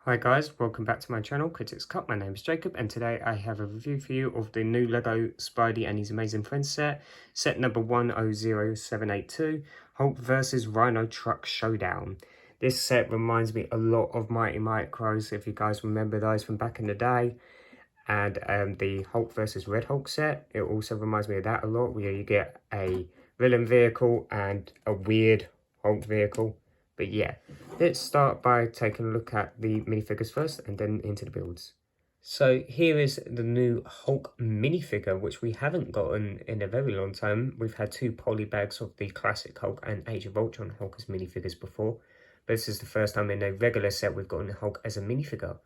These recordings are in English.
Hi guys, welcome back to my channel, Critics Cup. My name is Jacob and today I have a review for you of the new LEGO Spidey and His Amazing Friends set number 100782, Hulk vs Rhino Truck Showdown. This set reminds me a lot of Mighty Micros, if you guys remember those from back in the day, and the Hulk vs Red Hulk set. It also reminds me of that a lot, where you get a villain vehicle and a weird Hulk vehicle. But yeah, let's start by taking a look at the minifigures first and then into the builds. So here is the new Hulk minifigure, which we haven't gotten in a very long time. We've had two poly bags of the classic Hulk and Age of Ultron Hulk as minifigures before. But this is the first time in a regular set we've gotten Hulk as a minifigure.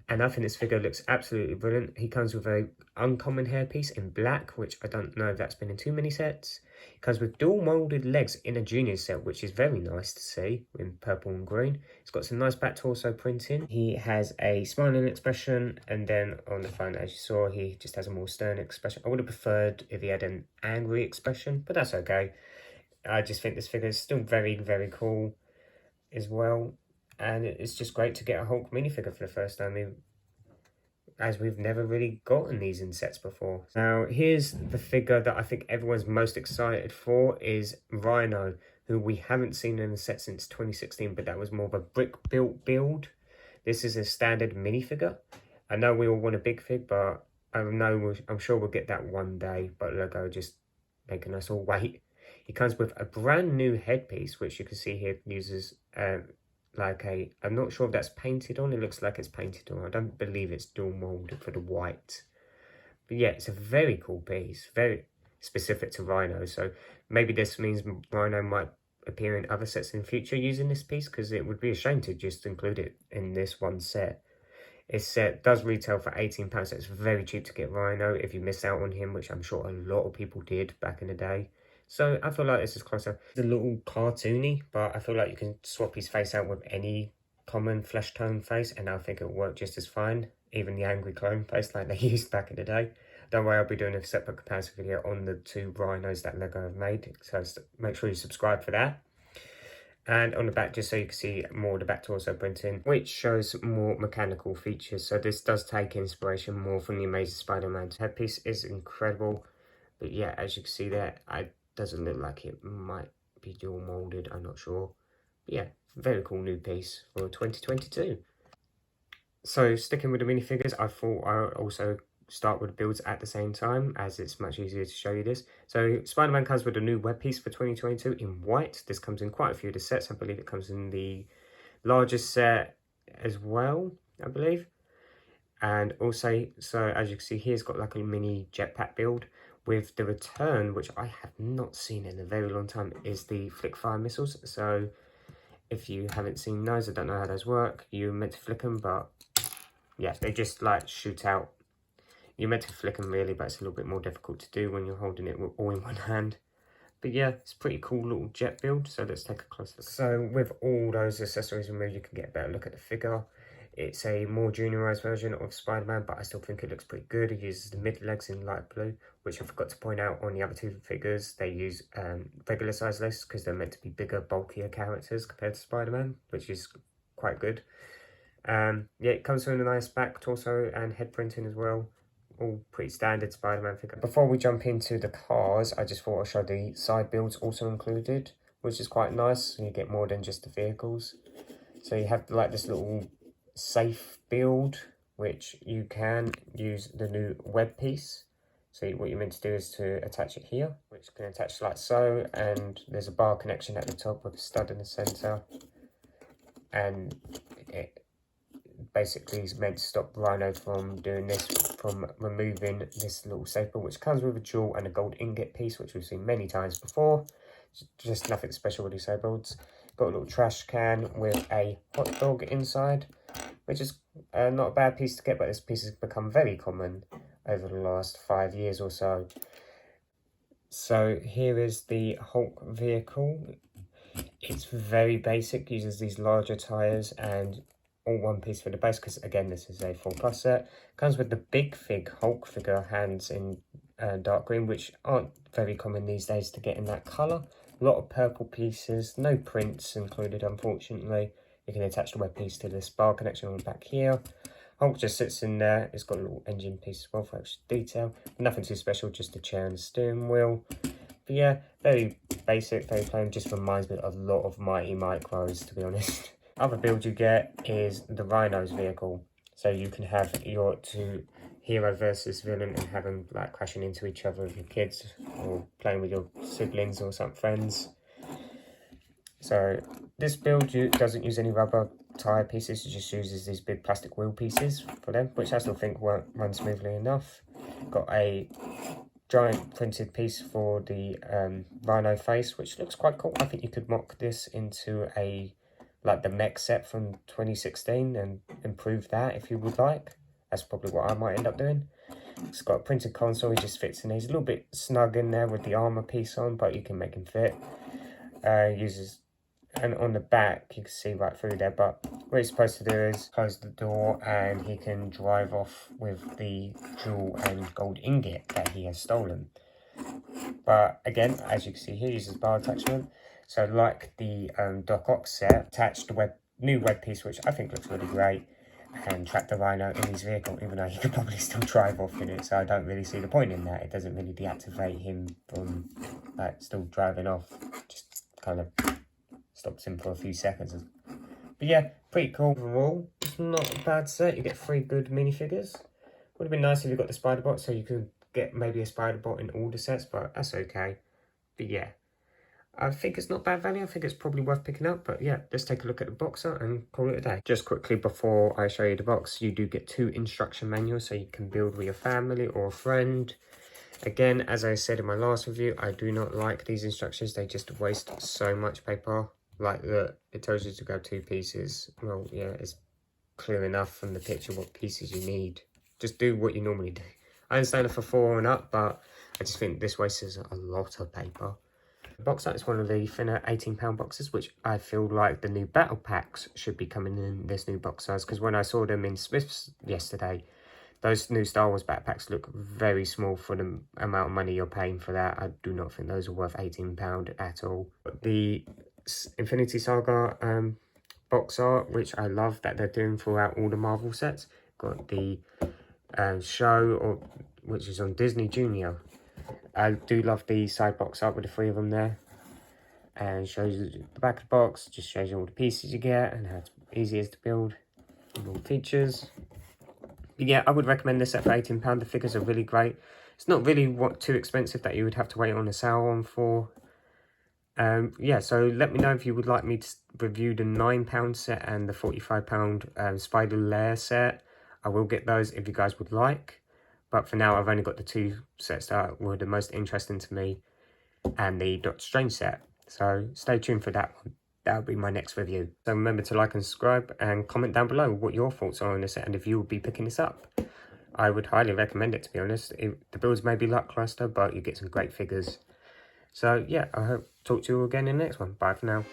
And I think this figure looks absolutely brilliant. He comes with a uncommon hairpiece in black, which I don't know if that's been in too many sets. He comes with dual moulded legs in a junior set, which is very nice to see in purple and green. He's got some nice back torso printing. He has a smiling expression, and then on the front, as you saw, he just has a more stern expression. I would have preferred if he had an angry expression, but that's okay. I just think this figure is still very, very cool as well. And it's just great to get a Hulk minifigure for the first time, as we've never really gotten these in sets before. Now, here's the figure that I think everyone's most excited for is Rhino, who we haven't seen in the set since 2016, but that was more of a brick-built build. This is a standard minifigure. I know we all want a big fig, but I'm sure we'll get that one day, but LEGO just making us all wait. He comes with a brand new headpiece, which you can see here uses I'm not sure if that's painted on. It looks like it's painted on. I don't believe it's dual molded for the white. But yeah, it's a very cool piece. Very specific to Rhino. So maybe this means Rhino might appear in other sets in the future using this piece, because it would be a shame to just include it in this one set. This set does retail for £18, so it's very cheap to get Rhino if you miss out on him, which I'm sure a lot of people did back in the day. So I feel like this is closer. It's a little cartoony, but I feel like you can swap his face out with any common flesh tone face, and I think it'll work just as fine. Even the angry clone face like they used back in the day. Don't worry, I'll be doing a separate comparison video on the two Rhinos that LEGO have made, so make sure you subscribe for that. And on the back, just so you can see more of the back torso printing, which shows more mechanical features. So this does take inspiration more from the Amazing Spider-Man. Headpiece is incredible, but yeah, as you can see there, doesn't look like it might be dual molded, I'm not sure. But yeah, very cool new piece for 2022. So sticking with the minifigures, I thought I'll also start with the builds at the same time, as it's much easier to show you this. So Spider-Man comes with a new web piece for 2022 in white. This comes in quite a few of the sets. I believe it comes in the largest set as well, I believe. And also, so as you can see here, it's got like a mini jetpack build. With the return, which I have not seen in a very long time, is the flick fire missiles. So if you haven't seen those, I don't know how those work. You're meant to flick them, but yeah, they just like shoot out. You're meant to flick them really, but it's a little bit more difficult to do when you're holding it all in one hand. But yeah, it's a pretty cool little jet build, so let's take a closer look. So with all those accessories removed, you can get a better look at the figure. It's a more juniorized version of Spider-Man, but I still think it looks pretty good. It uses the mid legs in light blue, which I forgot to point out on the other two figures. They use regular size legs because they're meant to be bigger, bulkier characters compared to Spider-Man, which is quite good. Yeah, it comes with a nice back, torso, and head printing as well. All pretty standard Spider-Man figure. Before we jump into the cars, I just thought I'd show the side builds also included, which is quite nice. So you get more than just the vehicles. So you have like this little safe build, which you can use the new web piece. So what you're meant to do is to attach it here, which can attach like so, and there's a bar connection at the top with a stud in the center, and it basically is meant to stop Rhino from doing this, from removing this little safe build, which comes with a jewel and a gold ingot piece, which we've seen many times before. Just nothing special with these safe builds. Got a little trash can with a hot dog inside, which is not a bad piece to get, but this piece has become very common over the last 5 years or so. So here is the Hulk vehicle. It's very basic, uses these larger tyres and all one piece for the base, because again, this is a 4+ set. Comes with the big fig Hulk figure hands in dark green, which aren't very common these days to get in that colour. A lot of purple pieces, no prints included, unfortunately. You can attach the web piece to this bar connection on the back here. Hulk just sits in there. It's got a little engine piece as well for extra detail. Nothing too special, just a chair and a steering wheel. But yeah, very basic, very plain. Just reminds me of a lot of Mighty Micros, to be honest. Other build you get is the Rhinos vehicle. So you can have your two hero versus villain and have them like crashing into each other with your kids or playing with your siblings or some friends. So this build doesn't use any rubber tyre pieces, it just uses these big plastic wheel pieces for them, which I still think won't run smoothly enough. Got a giant printed piece for the Rhino face, which looks quite cool. I think you could mock this into like the mech set from 2016 and improve that if you would like. That's probably what I might end up doing. It's got a printed console, he just fits in there. He's a little bit snug in there with the armor piece on, but you can make him fit. And on the back, you can see right through there, but what he's supposed to do is close the door and he can drive off with the jewel and gold ingot that he has stolen. But again, as you can see here, uses bar attachment. So like the Doc Ock set, attached the new web piece, which I think looks really great, and trap the Rhino in his vehicle, even though he could probably still drive off in it, so I don't really see the point in that. It doesn't really deactivate him from like still driving off, just kind of stops him for a few seconds. But yeah, pretty cool overall. It's not a bad set. You get 3 good minifigures. Would have been nice if you got the spider bot, so you could get maybe a spider bot in all the sets, but that's okay. But yeah, I think it's not bad value. I think it's probably worth picking up. But yeah, let's take a look at the box art and call it a day. Just quickly before I show you the box, you do get 2 instruction manuals, so you can build with your family or a friend. Again, as I said in my last review, I do not like these instructions. They just waste so much paper. Like, look, it tells you to grab 2 pieces. Well, yeah, it's clear enough from the picture what pieces you need. Just do what you normally do. I understand it for 4 and up, but I just think this wastes a lot of paper. The box art is one of the thinner £18 boxes, which I feel like the new battle packs should be coming in this new box size. Because when I saw them in Smith's yesterday, those new Star Wars backpacks look very small for the amount of money you're paying for that. I do not think those are worth £18 at all. But the Infinity Saga box art, which I love that they're doing throughout all the Marvel sets. Got the show, which is on Disney Junior. I do love the side box art with the 3 of them there. And shows you the back of the box, just shows you all the pieces you get and how easy it is to build. And all the features. But yeah, I would recommend this set for £18. The figures are really great. It's not really too expensive that you would have to wait on a sale on for. Yeah, so let me know if you would like me to review the £9 set and the £45 Spider Lair set. I will get those if you guys would like. But for now, I've only got the 2 sets that were the most interesting to me and the Doctor Strange set. So stay tuned for that one. That'll be my next review. So remember to like and subscribe and comment down below what your thoughts are on this set and if you will be picking this up. I would highly recommend it, to be honest. The builds may be lackluster, but you get some great figures. So yeah, I hope to talk to you again in the next one. Bye for now.